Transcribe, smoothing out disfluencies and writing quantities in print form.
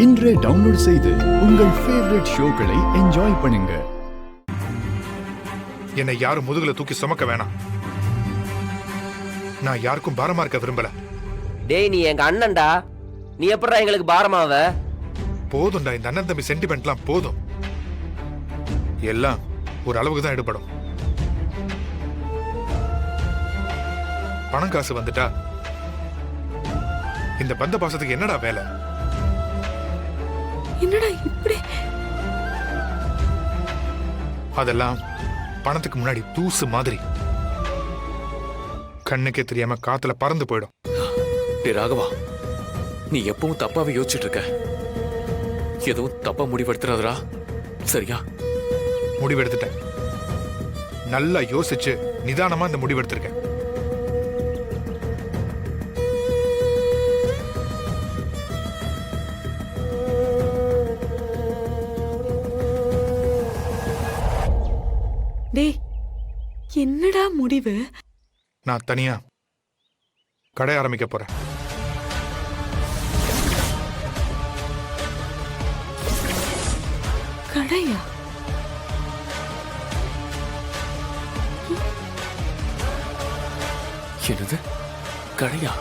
இன்றே டவுன்லோட் செய்து உங்கள் ஃபேவரட் ஷோக்களை என்ஜாய் பண்ணுங்க. என்னை யாரும் முதுகுல தூக்கி சுமக்க வேணாம். நான் யாருக்கும் பாரமா இருக்க விரும்பல. டேய், நீ எங்க அண்ணன்டா. நீ எப்படா எங்களுக்கு பாரமாவ? போதும்டா, இந்த அண்ணன் தம்பி சென்டிமெண்ட்லாம் போதும். எல்லாம் ஒரு அளவுக்கு தான் ஈடுபடும். பணம் காசு வந்துட்டா இந்த பந்த பாசத்துக்கு என்னடா வேலை? என்னடா இப்படி? அதெல்லாம் பணத்துக்கு முன்னாடி தூசு மாதிரி கண்ணுக்கே தெரியாம காத்துல பறந்து போயிடும். ராகவா, நீ எப்பவும் தப்பாவே யோசிச்சுட்டு இருக்க. எதுவும் தப்பா முடிவெடுத்துறாதரா, சரியா? முடிவெடுத்துட்டேன். நல்லா யோசிச்சு நிதானமா இந்த முடிவெடுத்திருக்கேன். டேய், என்னடா முடிவு? நான் தனியா கடை ஆரம்பிக்க போறேன். கடையா? என்னது கடையா?